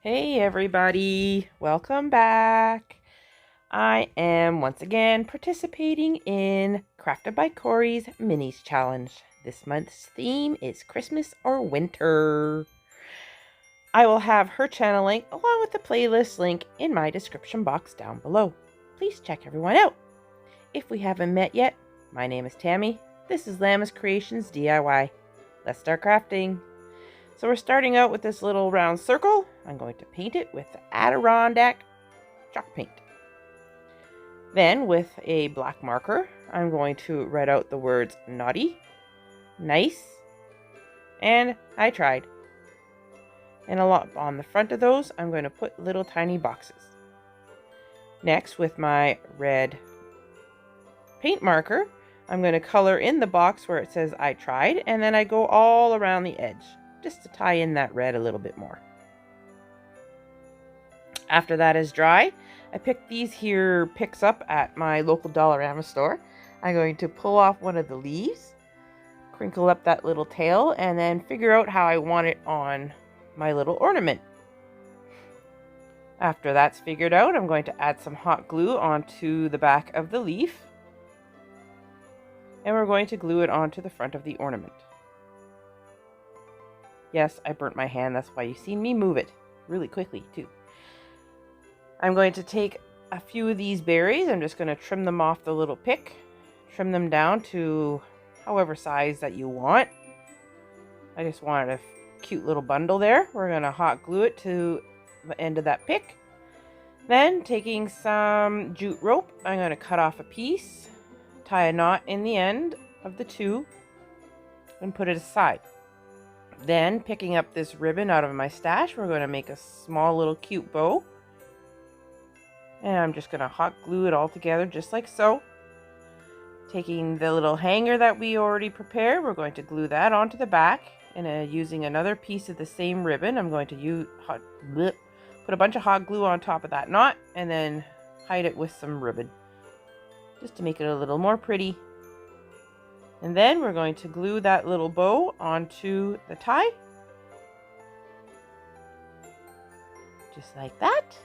Hey everybody, welcome back. I am once again participating in Crafted by Corie's Minis Challenge. This month's theme is Christmas or Winter. I will have her channel link along with the playlist link in my description box down below. Please check everyone out. If we haven't met yet, my name is Tammy. This is lamascreationsdiy. Let's start crafting. So we're starting out with this little round circle. I'm going to paint it with the Adirondack chalk paint. Then with a black marker, I'm going to write out the words naughty, nice, and I tried. And a lot on the front of those, I'm going to put little tiny boxes. Next, with my red paint marker, I'm going to color in the box where it says I tried, and then I go all around the edge, just to tie in that red a little bit more. After that is dry, I picked these here picks up at my local Dollarama store. I'm going to pull off one of the leaves, crinkle up that little tail, and then figure out how I want it on my little ornament. After that's figured out, I'm going to add some hot glue onto the back of the leaf, and we're going to glue it onto the front of the ornament. Yes, I burnt my hand. That's why you've seen me move it really quickly, too. I'm going to take a few of these berries. I'm just going to trim them off the little pick. Trim them down to however size that you want. I just wanted a cute little bundle there. We're going to hot glue it to the end of that pick. Then, taking some jute rope, I'm going to cut off a piece, tie a knot in the end of the two, and put it aside. Then, picking up this ribbon out of my stash, we're going to make a small little cute bow. And I'm just going to hot glue it all together just like so. Taking the little hanger that we already prepared, we're going to glue that onto the back. And using another piece of the same ribbon, I'm going to put a bunch of hot glue on top of that knot and then hide it with some ribbon, just to make it a little more pretty. And then we're going to glue that little bow onto the tie. Just like that.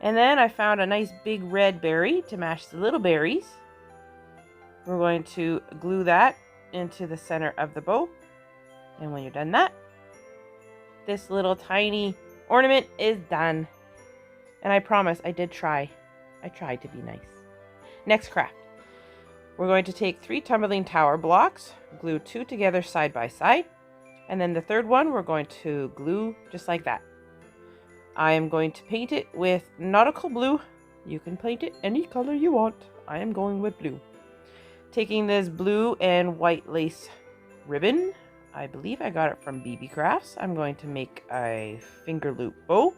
And then I found a nice big red berry to match the little berries. We're going to glue that into the center of the bow. And when you're done that, this little tiny ornament is done. And I promise I did try. I tried to be nice. Next craft. We're going to take 3 tumbling tower blocks, glue 2 together side by side, and then the third one we're going to glue just like that. I am going to paint it with nautical blue. You can paint it any color you want. I am going with blue. Taking this blue and white lace ribbon, I believe I got it from BeeBeeCraft. I'm going to make a finger loop bow.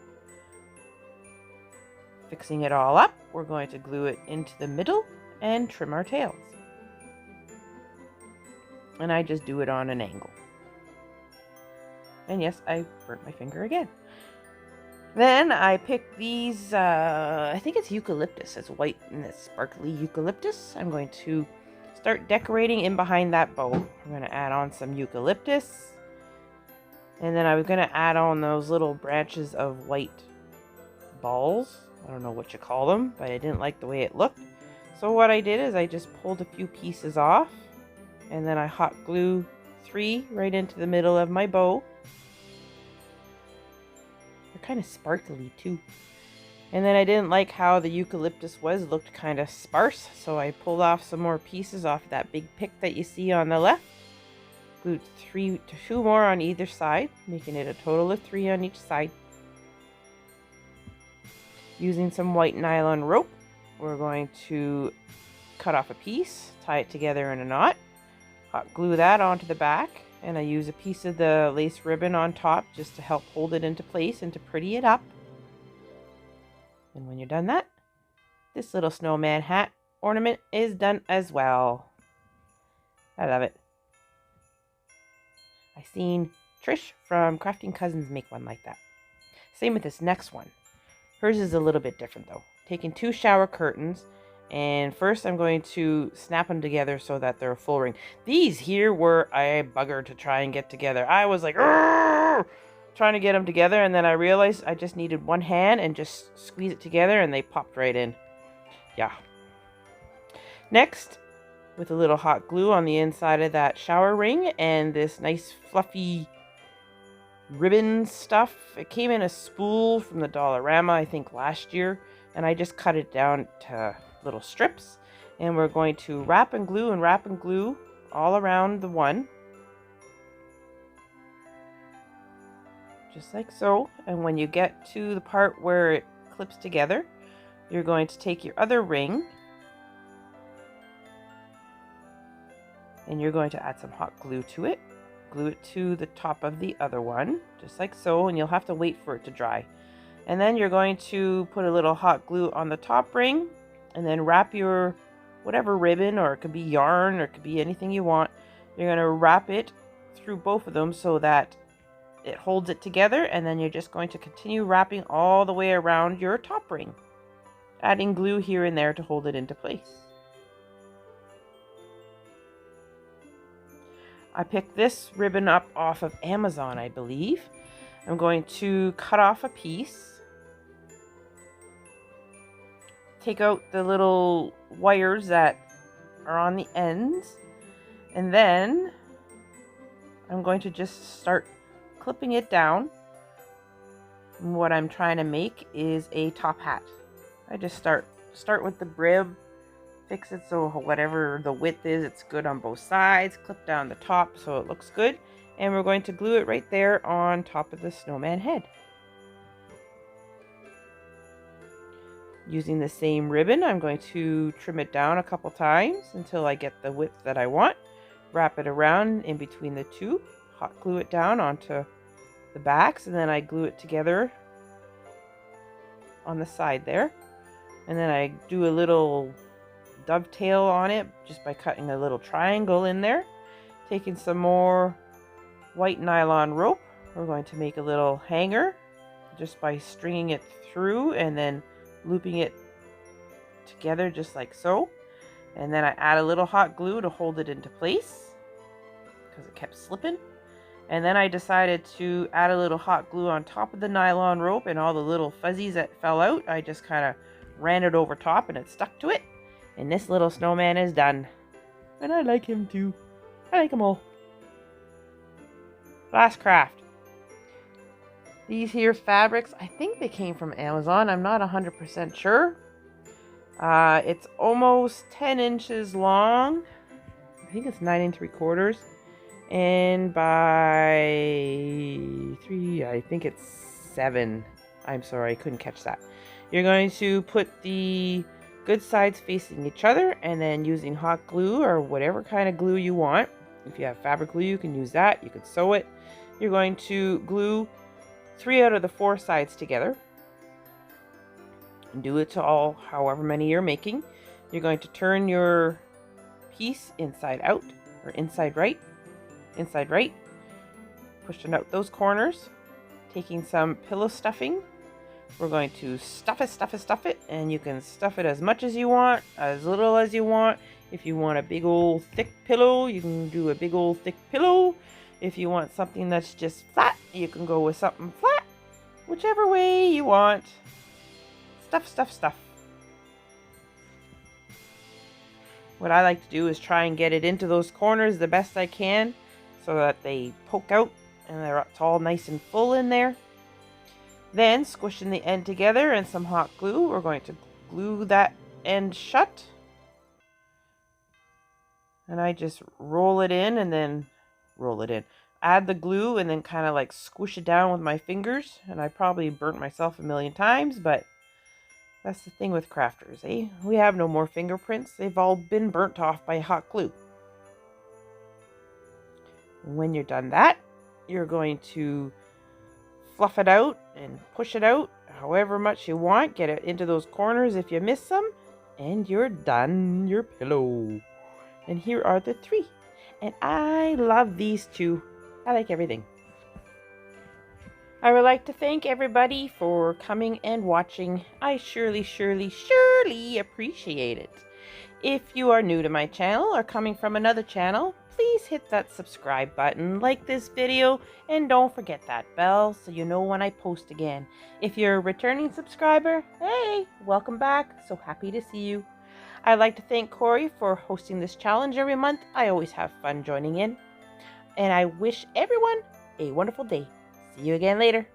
Fixing it all up, we're going to glue it into the middle and trim our tails. And I just do it on an angle. And yes, I burnt my finger again. Then I picked these, I think it's eucalyptus. It's white and it's sparkly eucalyptus. I'm going to start decorating in behind that bow. I'm going to add on some eucalyptus. And then I was going to add on those little branches of white balls. I don't know what you call them, but I didn't like the way it looked. So what I did is I just pulled a few pieces off, and then I hot glue 3 right into the middle of my bow. They're kind of sparkly too. And then I didn't like how the eucalyptus was, it looked kind of sparse, so I pulled off some more pieces off that big pick that you see on the left. Glued 2 more on either side, making it a total of 3 on each side. Using some white nylon rope, we're going to cut off a piece, tie it together in a knot, hot glue that onto the back, and I use a piece of the lace ribbon on top just to help hold it into place and to pretty it up. And when you're done that, this little snowman hat ornament is done as well. I love it. I seen Trish from Crafting Cousins make one like that. Same with this next one. Hers is a little bit different though. Taking 2 shower curtains, and first I'm going to snap them together so that they're a full ring. These here were a bugger to try and get together. I was like, "Arr!" trying to get them together, and then I realized I just needed one hand and just squeeze it together, and they popped right in. Yeah. Next, with a little hot glue on the inside of that shower ring and this nice fluffy ribbon stuff. It came in a spool from the Dollarama, I think last year, and I just cut it down to little strips, and we're going to wrap and glue all around the one, just like so. And when you get to the part where it clips together, you're going to take your other ring and you're going to add some hot glue to it. Glue it to the top of the other one, just like so, and you'll have to wait for it to dry. And then you're going to put a little hot glue on the top ring, and then wrap your whatever ribbon, or it could be yarn, or it could be anything you want. You're going to wrap it through both of them so that it holds it together, and then you're just going to continue wrapping all the way around your top ring, adding glue here and there to hold it into place. I picked this ribbon up off of Amazon, I believe. I'm going to cut off a piece, take out the little wires that are on the ends, and then I'm going to just start clipping it down. And what I'm trying to make is a top hat. I just start with the brim, fix it so whatever the width is, it's good on both sides, clip down the top so it looks good, and we're going to glue it right there on top of the snowman head. Using the same ribbon, I'm going to trim it down a couple times until I get the width that I want, wrap it around in between the two, hot glue it down onto the backs, and then I glue it together on the side there, and then I do a little dovetail on it just by cutting a little triangle in there. Taking some more white nylon rope, we're going to make a little hanger just by stringing it through and then looping it together just like so. And then I add a little hot glue to hold it into place because it kept slipping. And then I decided to add a little hot glue on top of the nylon rope, and all the little fuzzies that fell out, I just kind of ran it over top and it stuck to it. And this little snowman is done. And I like him too. I like them all. Last craft. These here fabrics, I think they came from Amazon. I'm not 100% sure. It's almost 10 inches long. I think it's 9 3/4. And by 3, I think it's 7. I'm sorry, I couldn't catch that. You're going to put the good sides facing each other, and then using hot glue or whatever kind of glue you want. If you have fabric glue, you can use that. You can sew it. You're going to glue 3 out of the 4 sides together. And do it to all, however many you're making. You're going to turn your piece inside out, or inside right, pushing out those corners, taking some pillow stuffing. We're going to stuff it, and you can stuff it as much as you want, as little as you want. If you want a big old thick pillow, you can do a big old thick pillow. If you want something that's just flat, you can go with something flat. Whichever way you want. Stuff. What I like to do is try and get it into those corners the best I can so that they poke out and it's all nice and full in there. Then, squishing the end together and some hot glue, we're going to glue that end shut. And I just roll it in and then roll it in. Add the glue and then kind of like squish it down with my fingers. And I probably burnt myself a million times, but that's the thing with crafters, eh? We have no more fingerprints. They've all been burnt off by hot glue. And when you're done that, you're going to fluff it out and push it out however much you want. Get it into those corners if you miss some. And you're done your pillow. And here are the 3. And I love these 2. I like everything. I would like to thank everybody for coming and watching. I surely appreciate it. If you are new to my channel or coming from another channel, please hit that subscribe button, like this video, and don't forget that bell so you know when I post again. If you're a returning subscriber, hey, welcome back. So happy to see you. I'd like to thank Corie for hosting this challenge every month. I always have fun joining in. And I wish everyone a wonderful day. See you again later.